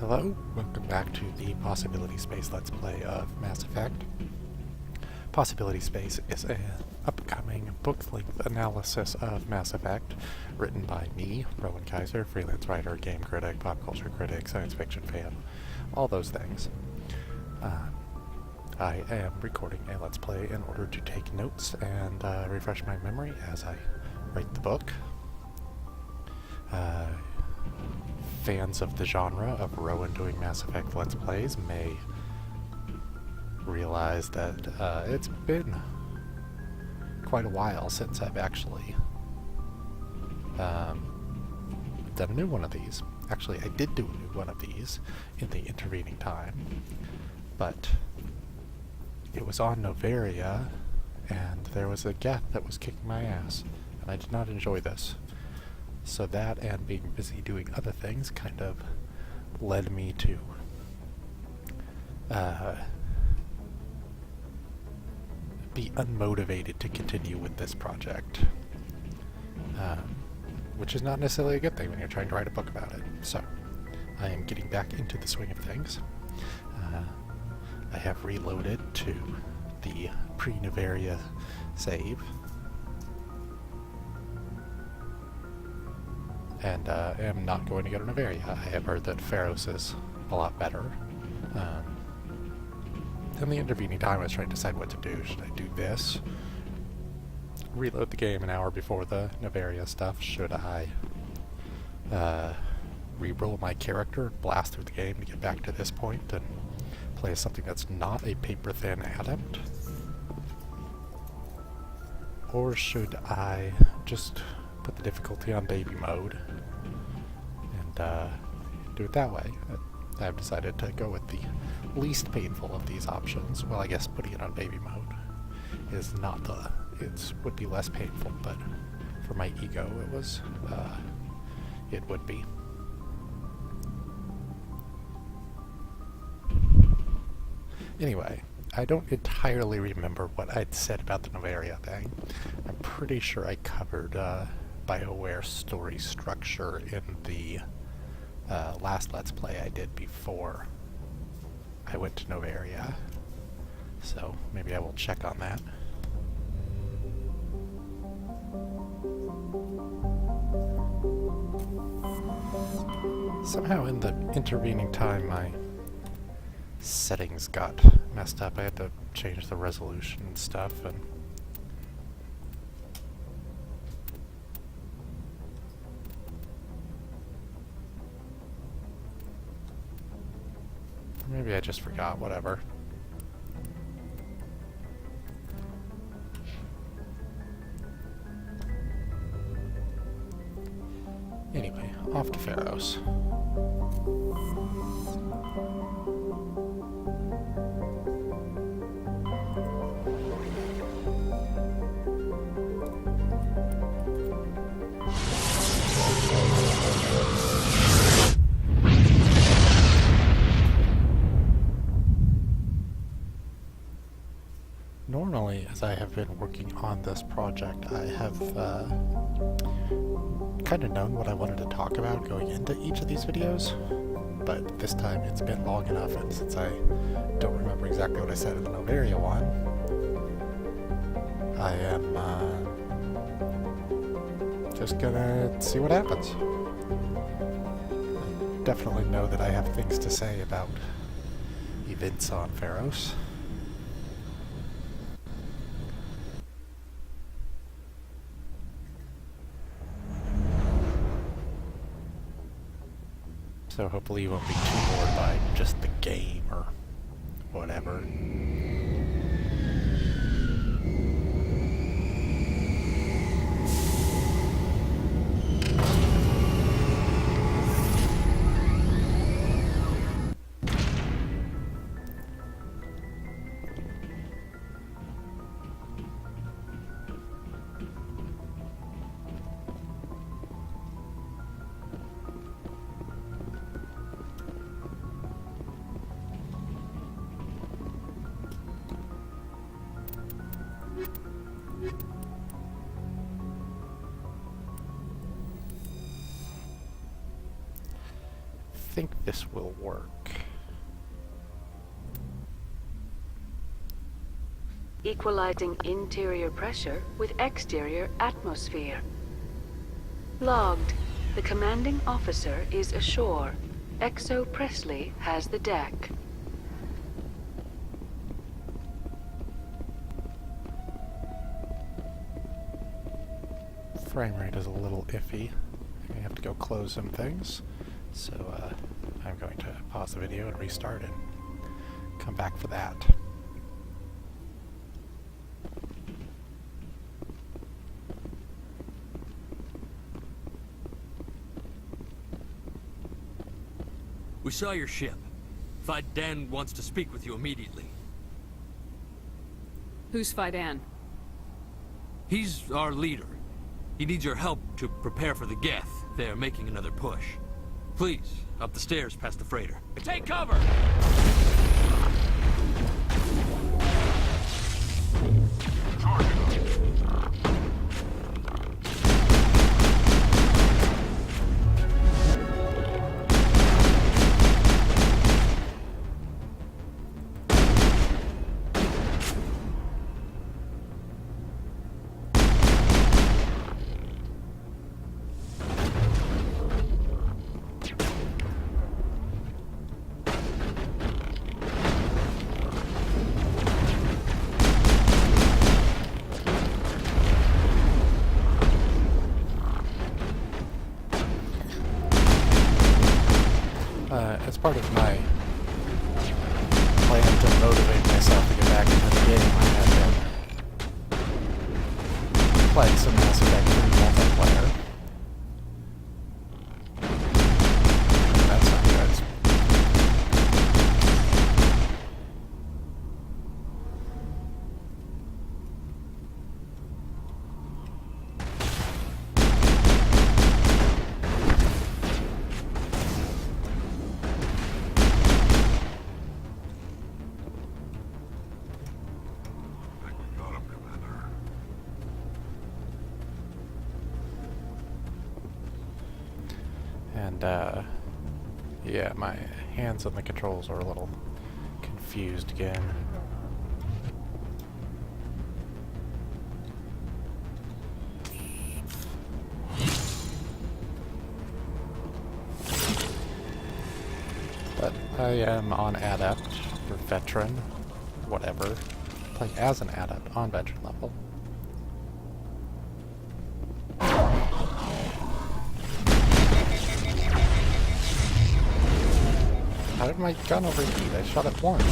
Hello, welcome back to the Possibility Space Let's Play of Mass Effect. Possibility Space is an upcoming book-length analysis of Mass Effect, written by me, Rowan Kaiser, freelance writer, game critic, pop culture critic, science fiction fan, all those things. I am recording a Let's Play in order to take notes and refresh my memory as I write the book. Fans of the genre of Rowan doing Mass Effect Let's Plays may realize that it's been quite a while since I've actually done a new one of these. Actually, I did do a new one of these in the intervening time, but it was on Novaria, and there was a geth that was kicking my ass, and I did not enjoy this. So that and being busy doing other things kind of led me to be unmotivated to continue with this project, which is not necessarily a good thing when you're trying to write a book about it. So I am getting back into the swing of things. I have reloaded to the pre-Novaria save, and am not going to go to Novaria. I have heard that Pharos is a lot better. In the intervening time I was trying to decide what to do. Should I do this? Reload the game an hour before the Novaria stuff? Should I re-roll my character, blast through the game to get back to this point and play something that's not a paper-thin adept? Or should I just put the difficulty on baby mode and do it that way? I've decided to go with the least painful of these options. Well, I guess putting it on baby mode is not it would be less painful, but for my ego it would be. Anyway, I don't entirely remember what I'd said about the Novaria thing. I'm pretty sure I covered BioWare story structure in the last Let's Play I did before I went to Novaria. So maybe I will check on that. Somehow in the intervening time my settings got messed up. I had to change the resolution and stuff, and maybe I just forgot, whatever. Anyway, off to Pharos. Normally, as I have been working on this project, I have kind of known what I wanted to talk about going into each of these videos, but this time it's been long enough, and since I don't remember exactly what I said in the Novaria one, I am just gonna see what happens. I definitely know that I have things to say about events on Pharos. So hopefully you won't be too bored by just the game or whatever. think this will work. Equalizing interior pressure with exterior atmosphere. Logged. The commanding officer is ashore. Exo Presley has the deck. Frame rate is a little iffy. I have to go close some things. So I'm going to pause the video and restart it. Come back for that. We saw your ship. Fidan wants to speak with you immediately. Who's Fidan? He's our leader. He needs your help to prepare for the Geth. They're making another push. Please, up the stairs past the freighter. Take cover! As part of my plan to motivate myself to get back into the game, I have been playing some Mass Effect 3 multiplayer. That's not good. And, yeah, my hands on the controls are a little confused again. But I am on Adept, or Veteran, whatever. Playing as an Adept on Veteran level. How did my gun overheat? I shot it once.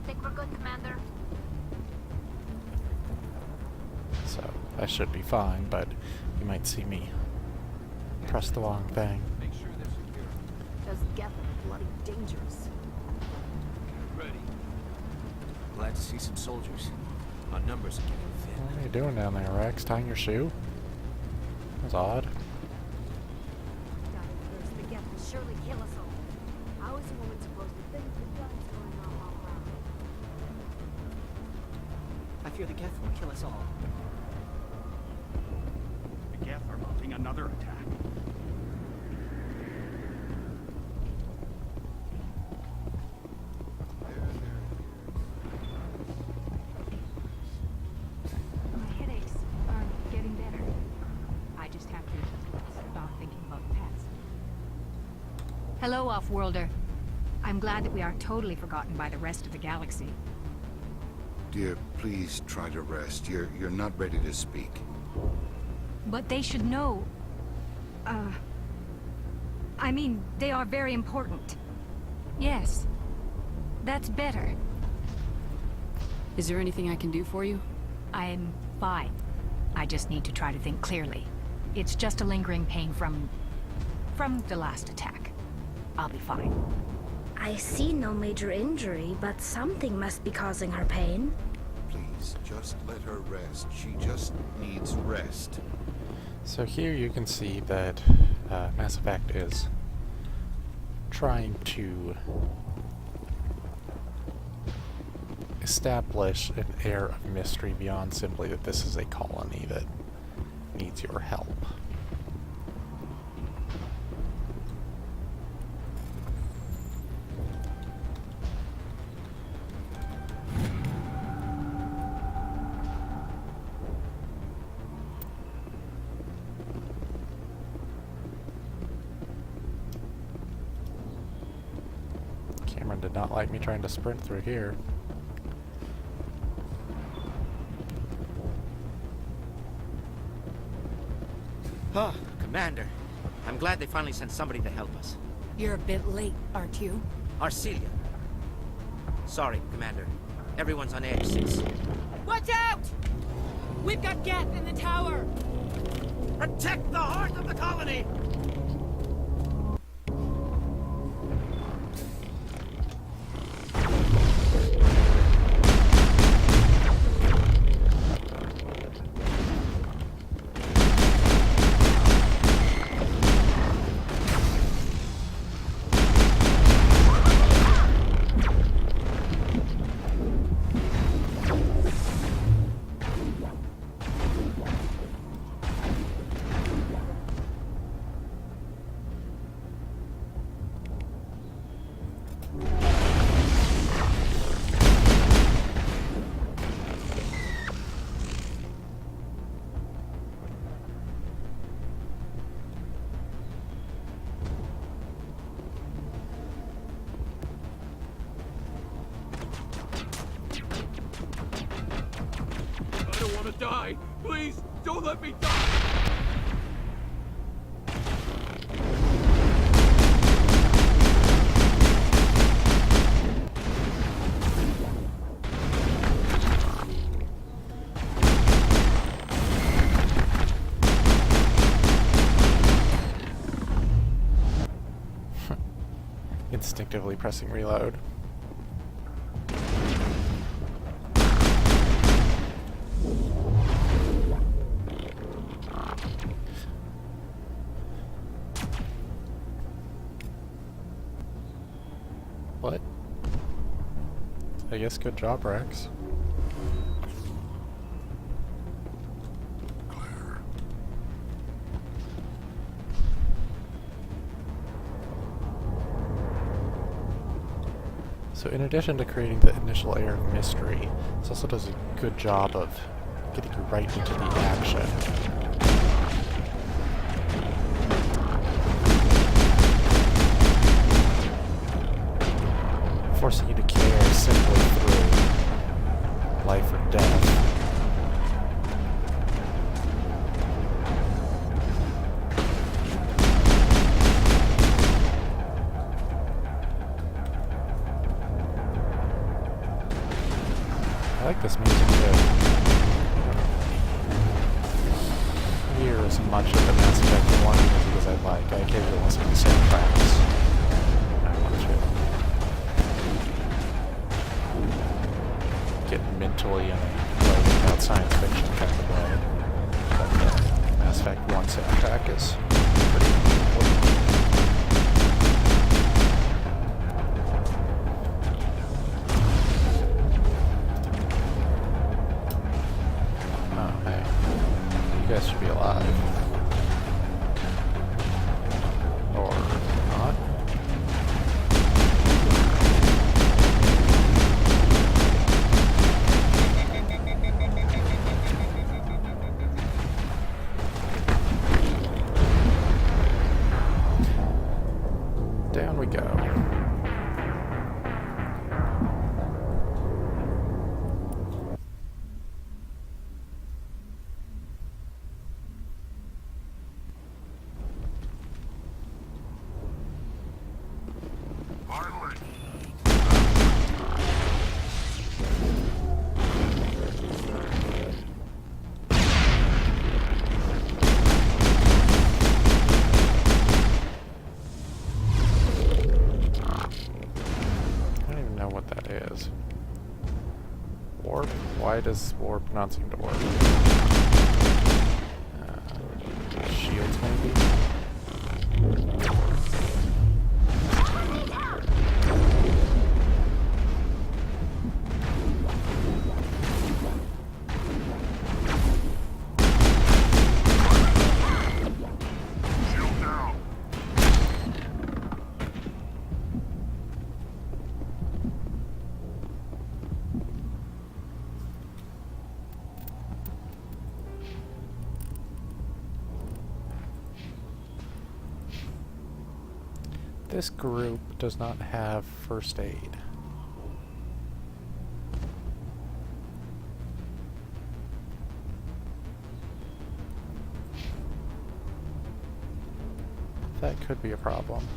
Think we're good, Commander? So, I should be fine, but you might see me press the wrong thing. Make sure they're secure. Those Geth are bloody dangerous. Ready. Glad to see some soldiers. Our numbers are getting thin. What are you doing down there, Rex? Tying your shoe? That's odd. The Geth will surely kill us all. How is a woman supposed to think the guns going on all around? I fear the Geth will kill us all. The Geth are mounting another attack. My headaches are getting better. I just have to stop thinking about the past. Hello, Off-Worlder. I'm glad that we are totally forgotten by the rest of the galaxy. Dear, please try to rest. You're not ready to speak. But they should know. I mean, they are very important. Yes. That's better. Is there anything I can do for you? I'm fine. I just need to try to think clearly. It's just a lingering pain from the last attack. I'll be fine. I see no major injury, but something must be causing her pain. Please, just let her rest. She just needs rest. So here you can see that Mass Effect is trying to establish an air of mystery beyond simply that this is a colony that needs your help. Cameron did not like me trying to sprint through here. Oh, Commander. I'm glad they finally sent somebody to help us. You're a bit late, aren't you? Arcelia. Sorry, Commander. Everyone's on edge since... Watch out! We've got Geth in the tower! Protect the heart of the colony! I don't want to die. Please, don't let me die. Instinctively pressing reload. What? I guess good job, Rex. Claire. So in addition to creating the initial air of mystery, this also does a good job of getting you right into the action. Forcing you to care simply through life or death. I like this music too. Hear as much of the Mass Effect 1 music as I'd like. I occasionally listen to the soundtracks. I want to get mentally in a writing about science fiction kind of way. But the Mass Effect 1 soundtrack is pretty important. You guys should be alive. Or not. Down we go. Warp? Why does warp not seem to work? Shields maybe? This group does not have first aid. That could be a problem.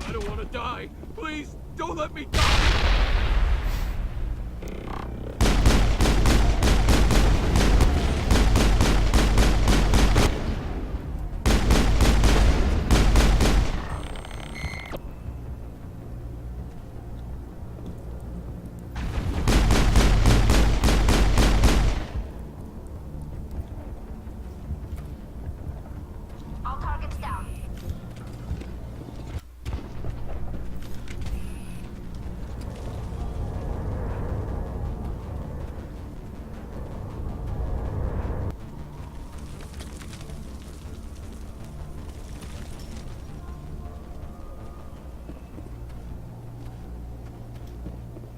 I don't want to die. Please, don't let me die. All targets down.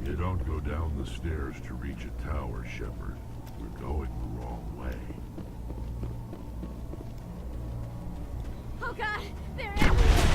You don't go down the stairs to reach a tower, Shepard. We're going the wrong way. Oh god, they're everywhere!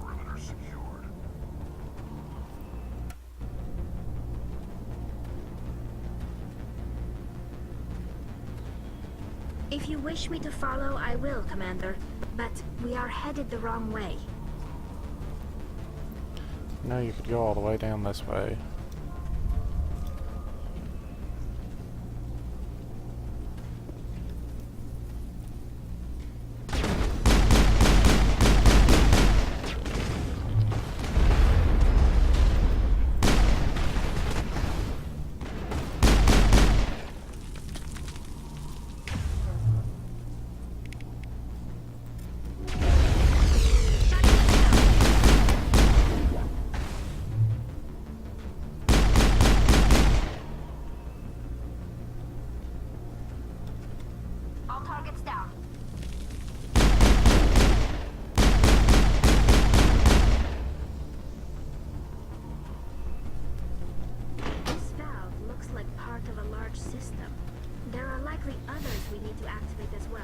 Perimeter secured. If you wish me to follow, I will, Commander. But we are headed the wrong way. No, you could go all the way down this way. All targets down. This valve looks like part of a large system. There are likely others we need to activate as well.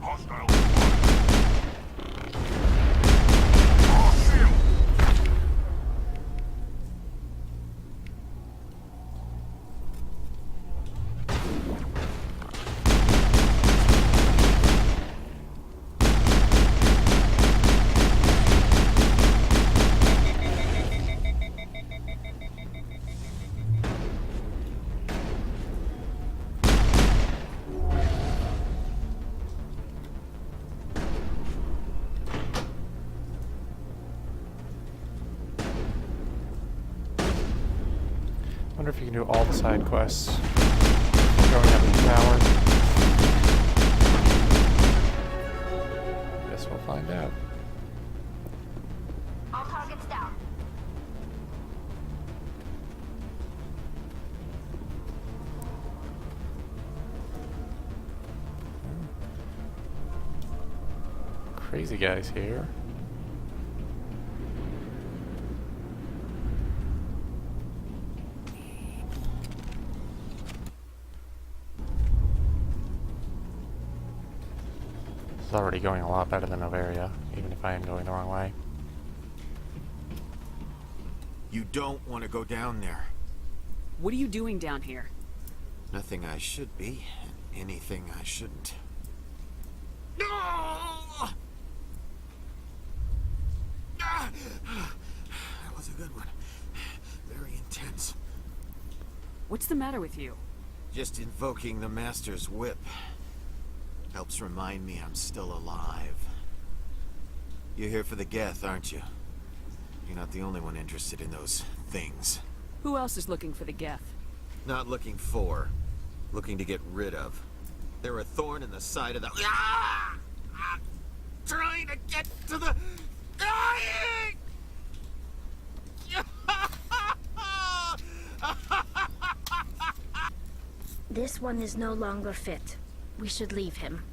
Hostile. Cross shield. Wonder if you can do all the side quests going up the tower. Guess we'll find out. All targets down. Crazy guys here. It's already going a lot better than Novaria, even if I am going the wrong way. You don't want to go down there. What are you doing down here? Nothing I should be, and anything I shouldn't. No! Ah! That was a good one. Very intense. What's the matter with you? Just invoking the Master's whip helps remind me I'm still alive. You're here for the Geth, aren't you? You're not the only one interested in those things. Who else is looking for the Geth? Not looking for. Looking to get rid of. They're a thorn in the side of the... Ah! I'm trying to get to the... Dying! This one is no longer fit. We should leave him.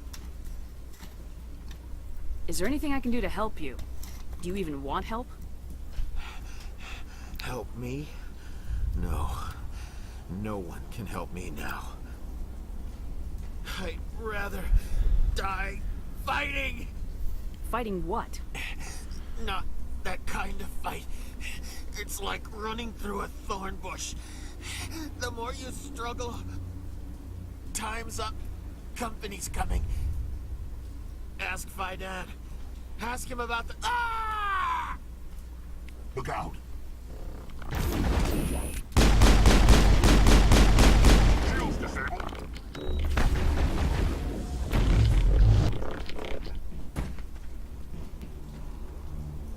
Is there anything I can do to help you? Do you even want help? Help me? No. No one can help me now. I'd rather die fighting! Fighting what? Not that kind of fight. It's like running through a thorn bush. The more you struggle, time's up. Company's coming. Ask Fidad. Ask him about the... Ah! Look out! Shields disabled.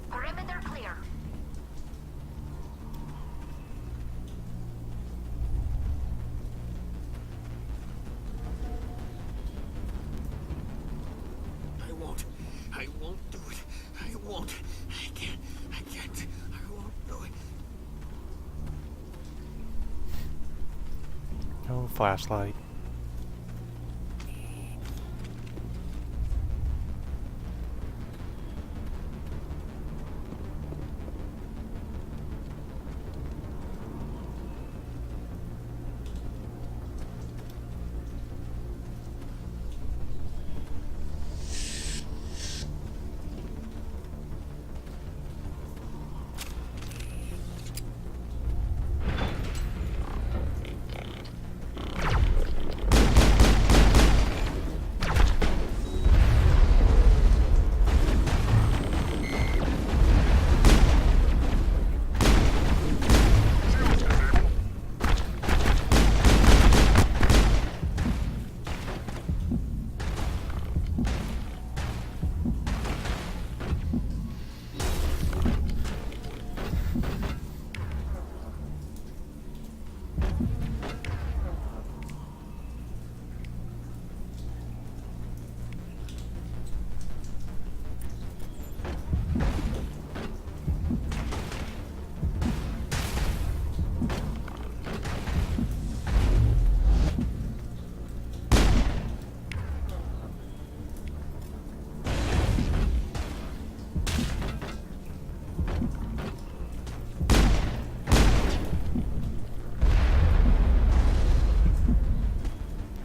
Perimeter clear. I won't do it. I won't. I can't. I won't do it. No flashlight.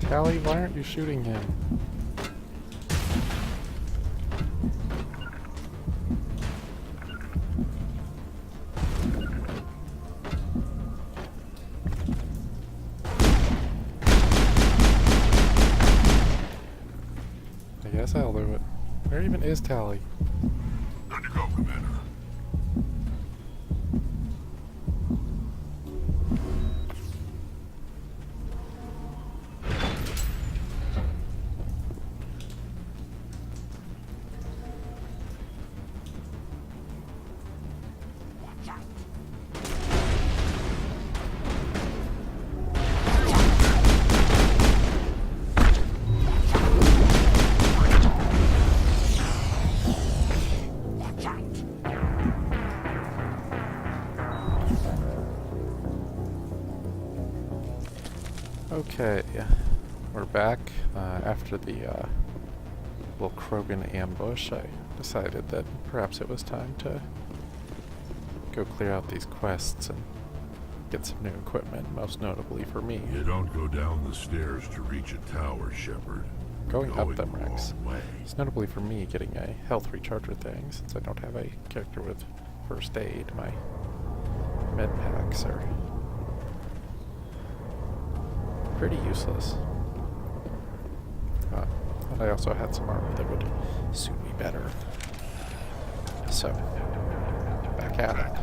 Callie, why aren't you shooting him? I guess I'll do it. Where even is Tally? Good to go, Commander. Okay, we're back. After the little Krogan ambush, I decided that perhaps it was time to go clear out these quests and get some new equipment, most notably for me. You don't go down the stairs to reach a tower, Shepard. going up Going them the ranks. wrong way. It's notably for me getting a health recharger thing, since I don't have a character with first aid. My med packs are pretty useless. And I also had some armor that would suit me better. So, back at it.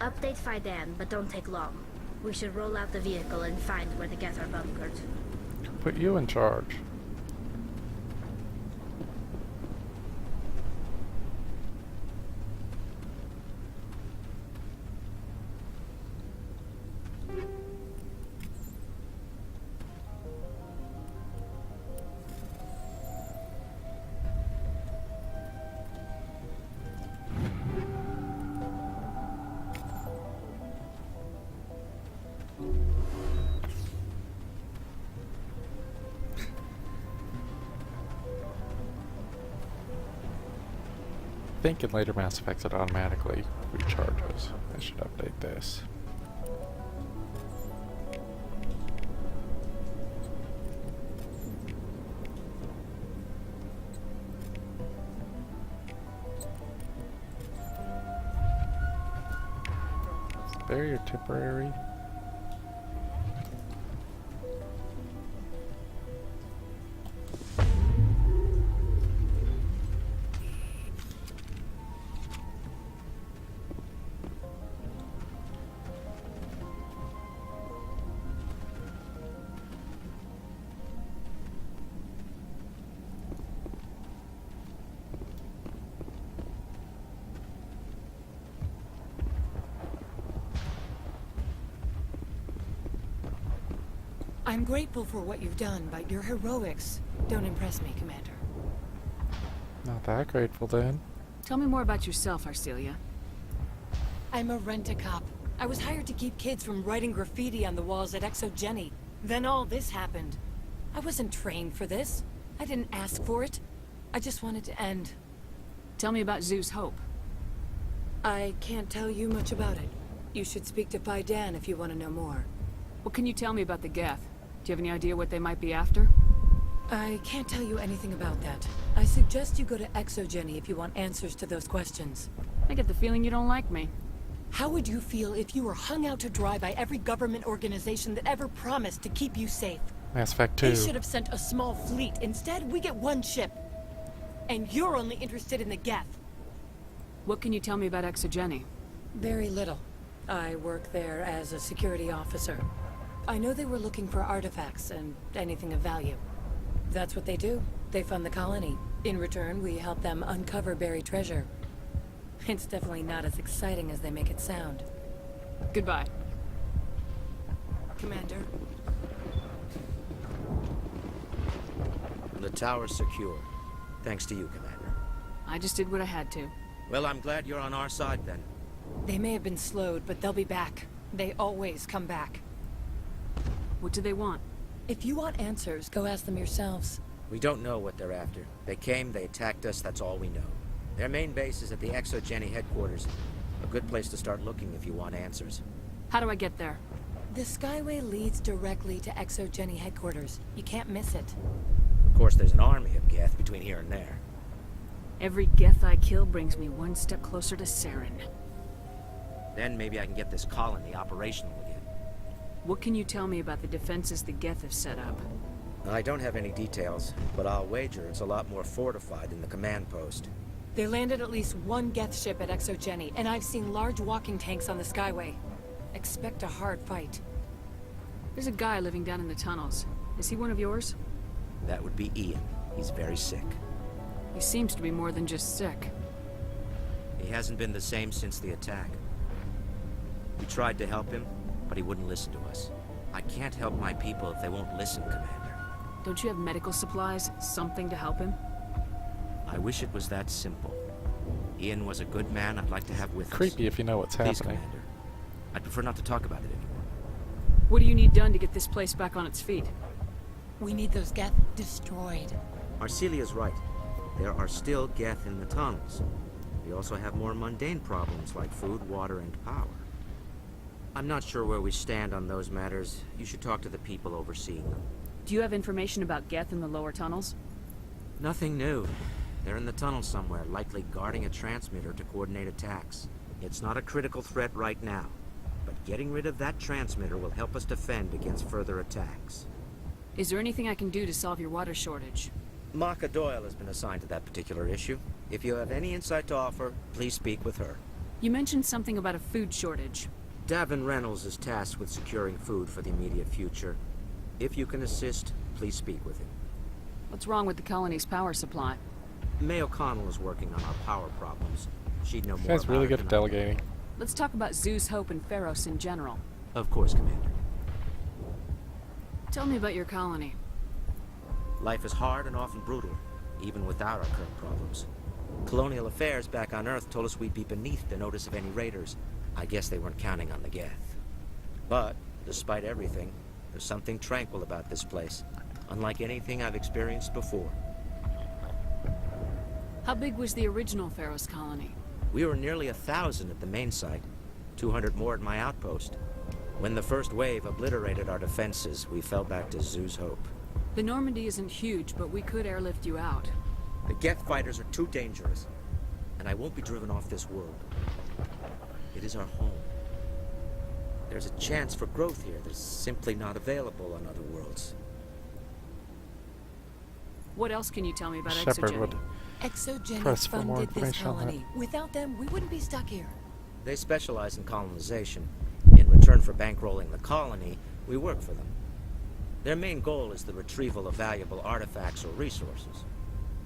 Update Fidan, but don't take long. We should roll out the vehicle and find where the Geth are bunkered. Put you in charge. I think in later Mass Effects it automatically recharges. I should update this. Barrier temporary. I'm grateful for what you've done, but your heroics don't impress me, Commander. Not that grateful then. Tell me more about yourself, Arcelia. I'm a rent-a-cop. I was hired to keep kids from writing graffiti on the walls at Exogeny. Then all this happened. I wasn't trained for this. I didn't ask for it. I just wanted to end. Tell me about Zeus Hope. I can't tell you much about it. You should speak to Fidan if you want to know more. What can you tell me about the Geth? Do you have any idea what they might be after? I can't tell you anything about that. I suggest you go to Exogeny if you want answers to those questions. I get the feeling you don't like me. How would you feel if you were hung out to dry by every government organization that ever promised to keep you safe? Mass Effect 2. They should have sent a small fleet. Instead, we get one ship. And you're only interested in the Geth. What can you tell me about Exogeny? Very little. I work there as a security officer. I know they were looking for artifacts and anything of value. That's what they do. They fund the colony. In return, we help them uncover buried treasure. It's definitely not as exciting as they make it sound. Goodbye. Commander. The tower's secure. Thanks to you, Commander. I just did what I had to. Well, I'm glad you're on our side, then. They may have been slowed, but they'll be back. They always come back. What do they want? If you want answers, go ask them yourselves. We don't know what they're after. They came, they attacked us, that's all we know. Their main base is at the ExoGeni headquarters. A good place to start looking if you want answers. How do I get there? The Skyway leads directly to ExoGeni headquarters. You can't miss it. Of course, there's an army of Geth between here and there. Every Geth I kill brings me one step closer to Saren. Then maybe I can get this colony operational again. What can you tell me about the defenses the Geth have set up? I don't have any details, but I'll wager it's a lot more fortified than the command post. They landed at least one Geth ship at ExoGeni, and I've seen large walking tanks on the Skyway. Expect a hard fight. There's a guy living down in the tunnels. Is he one of yours? That would be Ian. He's very sick. He seems to be more than just sick. He hasn't been the same since the attack. We tried to help him, but he wouldn't listen to us. I can't help my people if they won't listen, Commander. Don't you have medical supplies? Something to help him? I wish it was that simple. Ian was a good man I'd like to have with us. Creepy if you know what's Please, happening. Commander. I'd prefer not to talk about it anymore. What do you need done to get this place back on its feet? We need those Geth destroyed. Arcelia's right. There are still Geth in the tunnels. We also have more mundane problems like food, water, and power. I'm not sure where we stand on those matters. You should talk to the people overseeing them. Do you have information about Geth in the lower tunnels? Nothing new. They're in the tunnel somewhere, likely guarding a transmitter to coordinate attacks. It's not a critical threat right now, but getting rid of that transmitter will help us defend against further attacks. Is there anything I can do to solve your water shortage? Maka Doyle has been assigned to that particular issue. If you have any insight to offer, please speak with her. You mentioned something about a food shortage. Davin Reynolds is tasked with securing food for the immediate future. If you can assist, please speak with him. What's wrong with the colony's power supply? May O'Connell is working on our power problems. She'd know more This guy's about really it good than at I. delegating. Let's talk about Zeus, Hope, and Pharos in general. Of course, Commander. Tell me about your colony. Life is hard and often brutal, even without our current problems. Colonial affairs back on Earth told us we'd be beneath the notice of any raiders. I guess they weren't counting on the Geth. But, despite everything, there's something tranquil about this place, unlike anything I've experienced before. How big was the original Pharos colony? We were nearly 1,000 at the main site, 200 more at my outpost. When the first wave obliterated our defenses, we fell back to Zeus Hope. The Normandy isn't huge, but we could airlift you out. The Geth fighters are too dangerous, and I won't be driven off this world. It is our home. There's a chance for growth here that's simply not available on other worlds. What else can you tell me about Shepard ExoGeni? would ExoGeni press for more funded this information on that. colony. Without them, we wouldn't be stuck here. They specialize in colonization. In return for bankrolling the colony, we work for them. Their main goal is the retrieval of valuable artifacts or resources.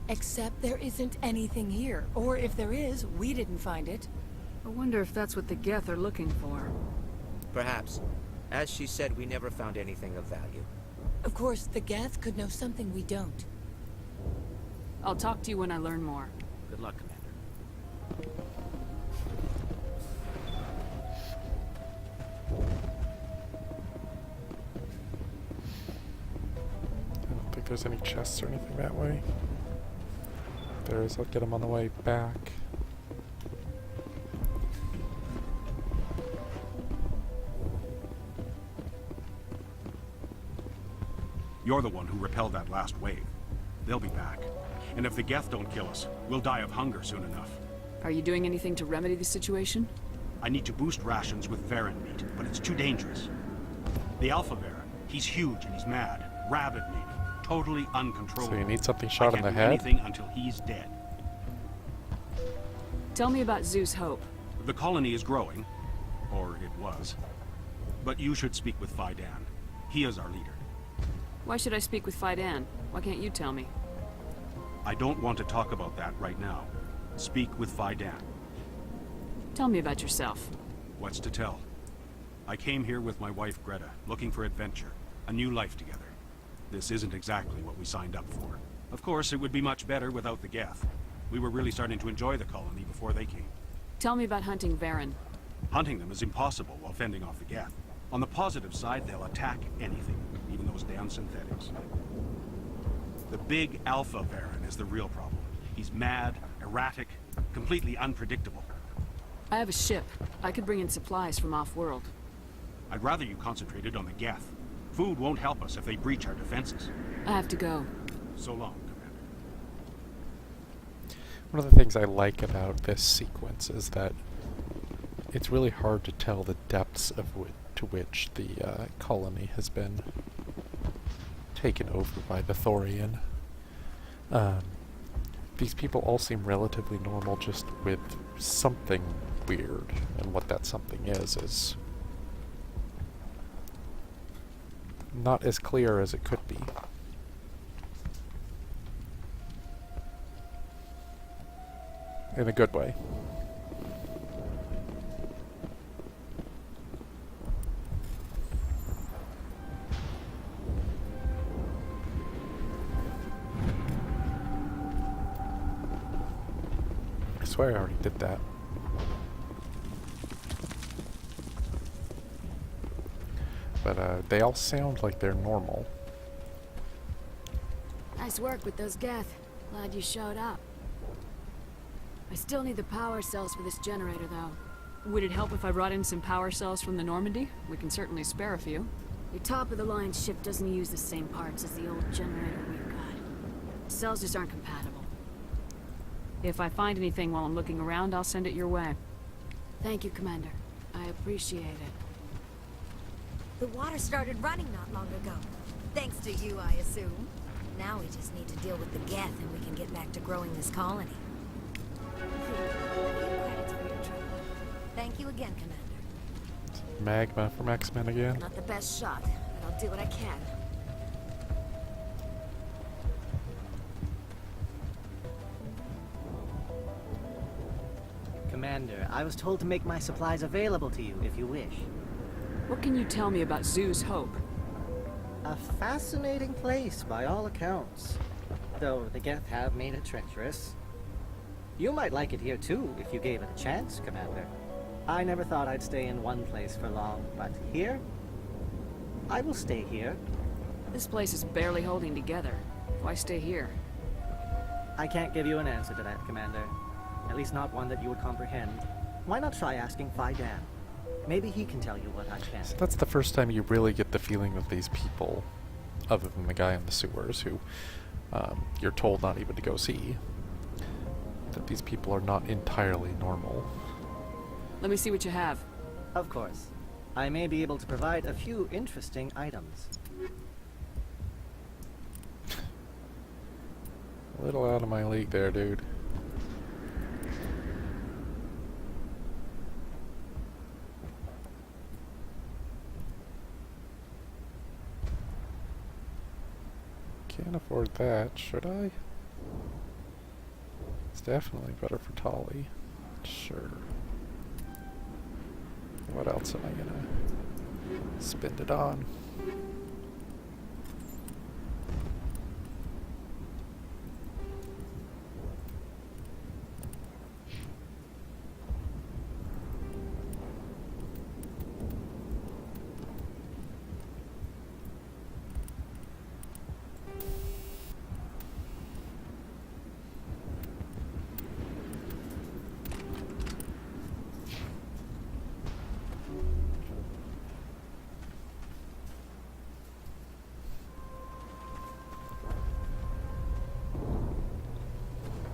Except there isn't anything here. Or if there is, we didn't find it. I wonder if that's what the Geth are looking for. Perhaps. As she said, we never found anything of value. Of course, the Geth could know something we don't. I'll talk to you when I learn more. Good luck, Commander. I don't think there's any chests or anything that way. If there is, I'll get them on the way back. You're the one who repelled that last wave. They'll be back. And if the Geth don't kill us, we'll die of hunger soon enough. Are you doing anything to remedy the situation? I need to boost rations with Varen meat, but it's too dangerous. The Alpha Varen, he's huge and he's mad. Rabid maybe. Totally uncontrollable. So you need something shot in the I can't head? do anything until he's dead. Tell me about Zeus Hope. The colony is growing. Or it was. But you should speak with Fidan. He is our leader. Why should I speak with Fidan? Why can't you tell me? I don't want to talk about that right now. Speak with Fidan. Tell me about yourself. What's to tell? I came here with my wife Greta, looking for adventure, a new life together. This isn't exactly what we signed up for. Of course, it would be much better without the Geth. We were really starting to enjoy the colony before they came. Tell me about hunting Varen. Hunting them is impossible while fending off the Geth. On the positive side, they'll attack anything, even those damn synthetics. The big Alpha Varen is the real problem. He's mad, erratic, completely unpredictable. I have a ship. I could bring in supplies from off-world. I'd rather you concentrated on the Geth. Food won't help us if they breach our defenses. I have to go. So long, Commander. One of the things I like about this sequence is that it's really hard to tell the depths of to which the colony has been taken over by the Thorian. These people all seem relatively normal, just with something weird, and what that something is not as clear as it could be. In a good way. I swear I already did that. But they all sound like they're normal. Nice work with those Geth. Glad you showed up. I still need the power cells for this generator, though. Would it help if I brought in some power cells from the Normandy? We can certainly spare a few. Your top-of-the-line ship doesn't use the same parts as the old generator we've got. The cells just aren't compatible. If I find anything while I'm looking around, I'll send it your way. Thank you, Commander. I appreciate it. The water started running not long ago. Thanks to you, I assume. Now we just need to deal with the Geth and we can get back to growing this colony. Credits for your trouble. Thank you again, Commander. Magma from X-Men again? Not the best shot, but I'll do what I can. Commander, I was told to make my supplies available to you if you wish. What can you tell me about Zoo's Hope? A fascinating place by all accounts. Though the Geth have made it treacherous. You might like it here too, if you gave it a chance, Commander. I never thought I'd stay in one place for long, but here? I will stay here. This place is barely holding together. Why stay here? I can't give you an answer to that, Commander. At least not one that you would comprehend. Why not try asking Fidan? Maybe he can tell you what I can. So that's the first time you really get the feeling of these people, other than the guy in the sewers, who you're told not even to go see, that these people are not entirely normal. Let me see what you have. Of course. I may be able to provide a few interesting items. A little out of my league there, dude. Can't afford that, should I? It's definitely better for Tali. Sure. What else am I gonna spend it on?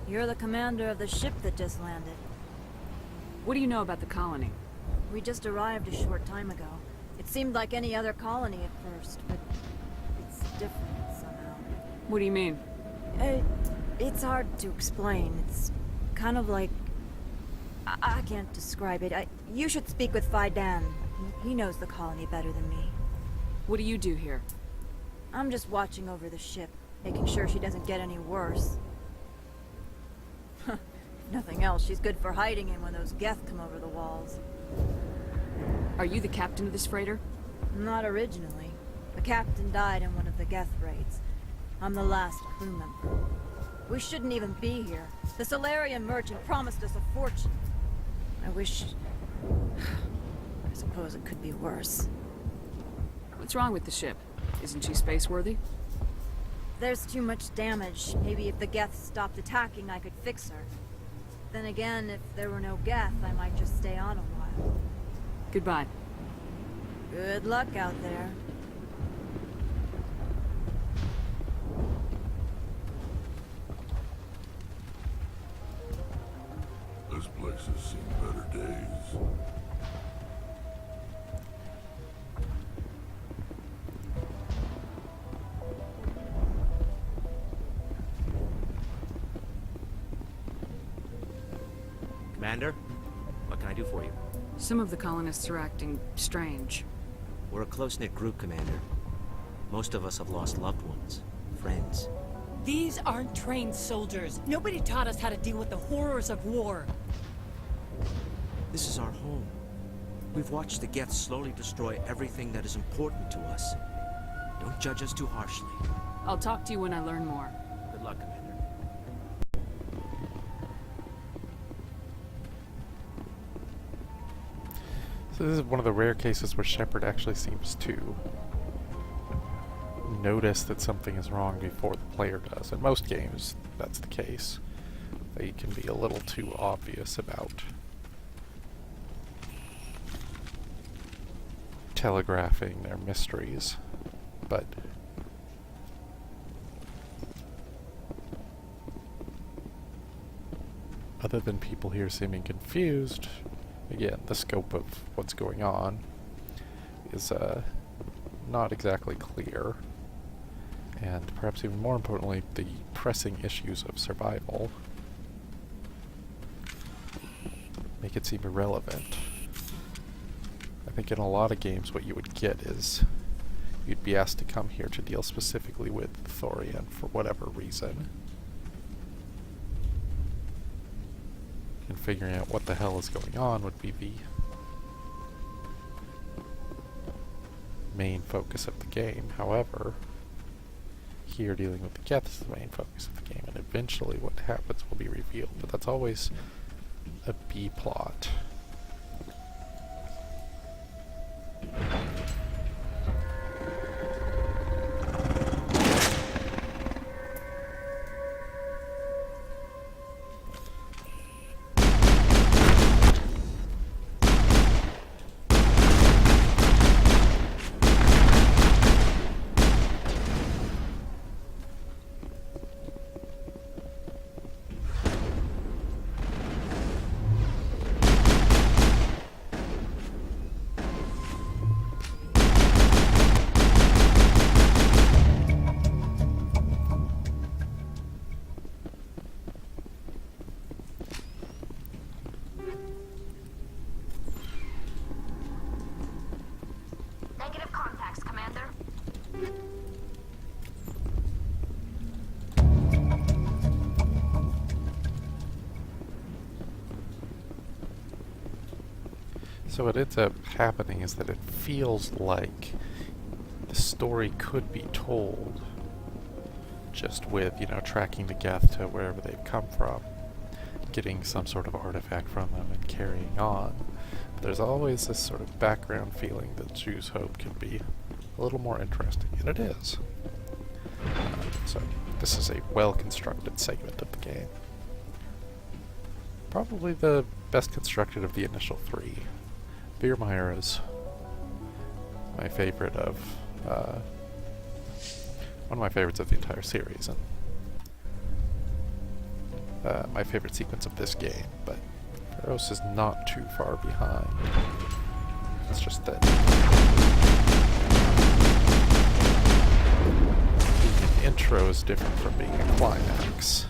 You're the commander of the ship that just landed. What do you know about the colony? We just arrived a short time ago. It seemed like any other colony at first, but it's different somehow. What do you mean? It's hard to explain. It's kind of like... I can't describe it. You should speak with Fidan. He knows the colony better than me. What do you do here? I'm just watching over the ship, making sure she doesn't get any worse. If nothing else, she's good for hiding in when those Geth come over the walls. Are you the captain of this freighter? Not originally. The captain died in one of the Geth raids. I'm the last crew member. We shouldn't even be here. The Solarian merchant promised us a fortune. I wish... I suppose it could be worse. What's wrong with the ship? Isn't she space-worthy? There's too much damage. Maybe if the Geth stopped attacking, I could fix her. Then again, if there were no Geth, I might just stay on a while. Goodbye. Good luck out there. This place has seen better days. Commander, what can I do for you? Some of the colonists are acting strange. We're a close-knit group, Commander. Most of us have lost loved ones, friends. These aren't trained soldiers. Nobody taught us how to deal with the horrors of war. This is our home. We've watched the Geth slowly destroy everything that is important to us. Don't judge us too harshly. I'll talk to you when I learn more. Good luck, Commander. So this is one of the rare cases where Shepard actually seems to notice that something is wrong before the player does. In most games, that's the case. They can be a little too obvious about telegraphing their mysteries, but other than people here seeming confused, again, the scope of what's going on is not exactly clear, and perhaps even more importantly, the pressing issues of survival make it seem irrelevant. I think in a lot of games what you would get is you'd be asked to come here to deal specifically with Thorian for whatever reason. And figuring out what the hell is going on would be the main focus of the game. However, here dealing with the Geth is the main focus of the game, and eventually what happens will be revealed, but that's always a B-plot. Negative contacts, Commander. So what ends up happening is that it feels like the story could be told just with, you know, tracking the Geth to wherever they've come from, getting some sort of artifact from them and carrying on. But there's always this sort of background feeling that Jews hope can be a little more interesting, and it is. So this is a well-constructed segment of the game. Probably the best constructed of the initial three. Biermeyer is my favorite of, one of my favorites of the entire series, and my favorite sequence of this game, but Pharos is not too far behind. It's just that the intro is different from being a climax.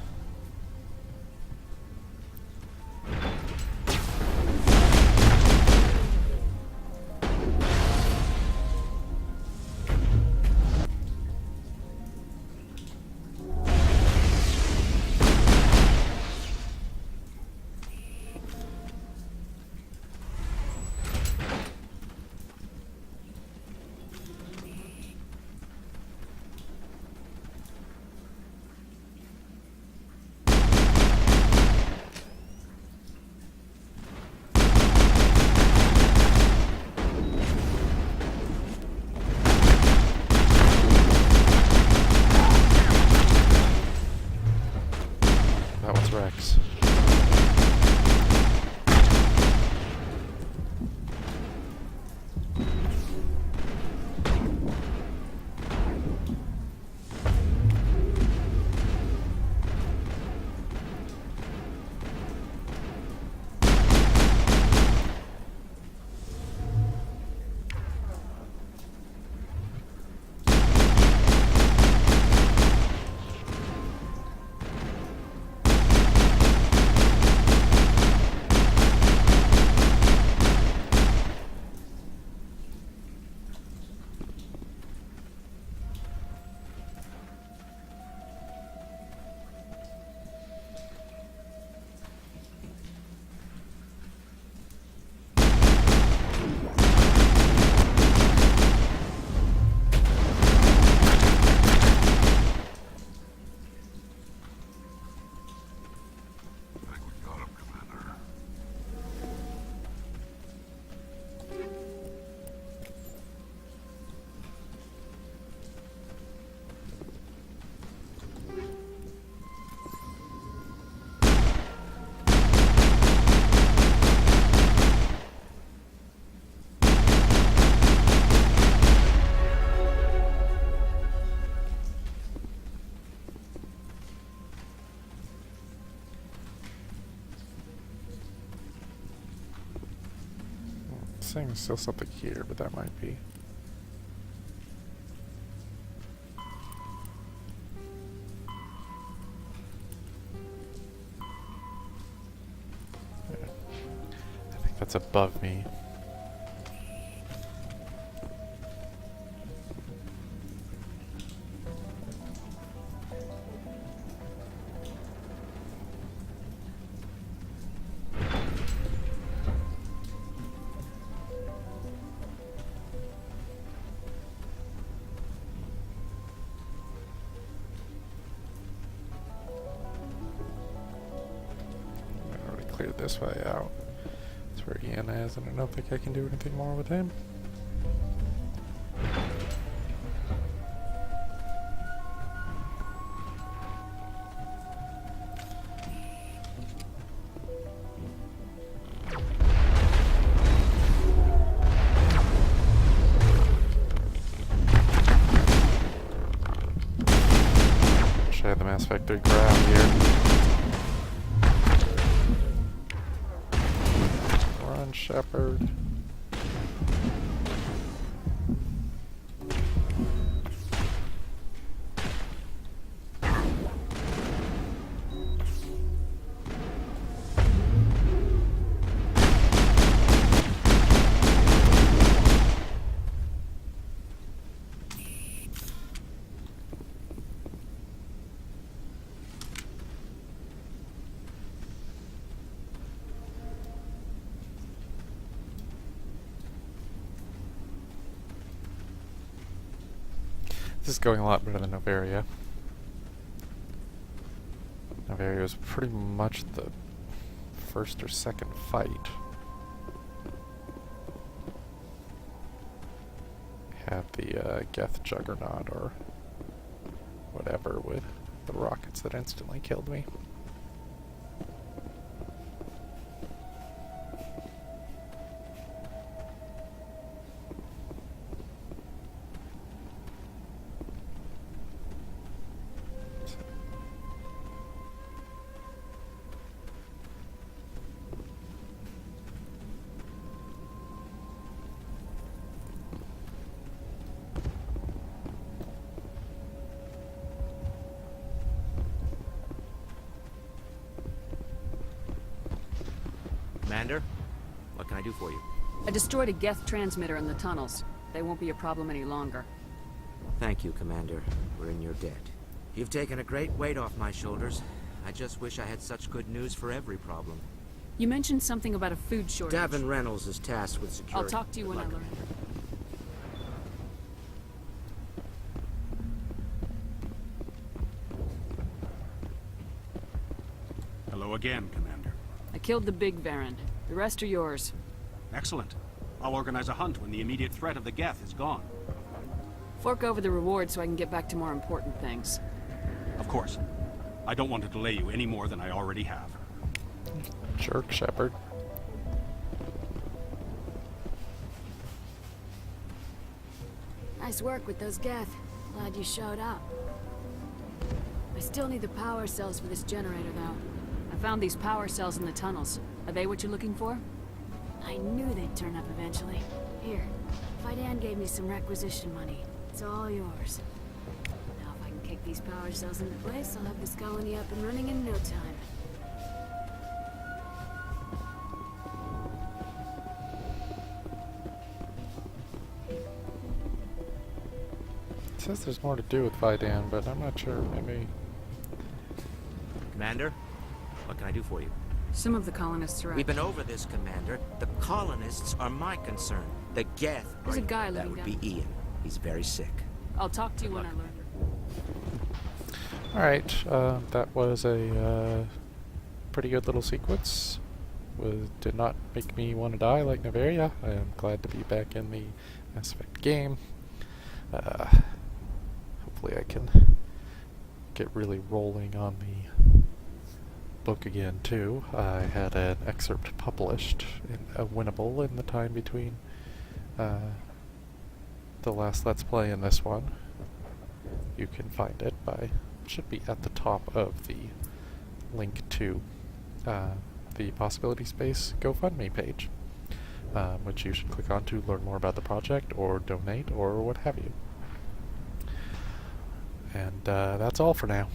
saying there's still something here, but that might be. I think that's above me. Cleared this way out. That's where Ian is, and I don't think I can do anything more with him. Wish I had the Mass Effect 3 grab here. Shepard. This is going a lot better than Novaria. Novaria was pretty much the first or second fight. Had the Geth Juggernaut or whatever with the rockets that instantly killed me. Commander, what can I do for you? I destroyed a Geth transmitter in the tunnels. They won't be a problem any longer. Thank you, Commander. We're in your debt. You've taken a great weight off my shoulders. I just wish I had such good news for every problem. You mentioned something about a food shortage. Davin Reynolds is tasked with security. I'll talk to you when I learn. Hello again, Commander. I killed the big Varren. The rest are yours. Excellent. I'll organize a hunt when the immediate threat of the Geth is gone. Fork over the reward so I can get back to more important things. Of course. I don't want to delay you any more than I already have. Jerk, Shepard. Nice work with those Geth. Glad you showed up. I still need the power cells for this generator, though. I found these power cells in the tunnels. Are they what you're looking for? I knew they'd turn up eventually. Here, Fidan gave me some requisition money. It's all yours. Now if I can kick these power cells into place, I'll have this colony up and running in no time. It says there's more to do with Vidan, but I'm not sure. Maybe. Commander, what can I do for you? Some of the colonists are out. We've been over this, Commander. The colonists are my concern. The Geth There's are... a guy That living would be Ian. He's very sick. I'll talk to you when I learn. Alright, that was a pretty good little sequence. Did not make me want to die like Novaria. I am glad to be back in the Mass Effect game. Hopefully I can get really rolling on the book again too. I had an excerpt published, a winnable in the time between the last Let's Play and this one. You can find it by, should be at the top of the link to the Possibility Space GoFundMe page. which you should click on to learn more about the project or donate or what have you. And that's all for now.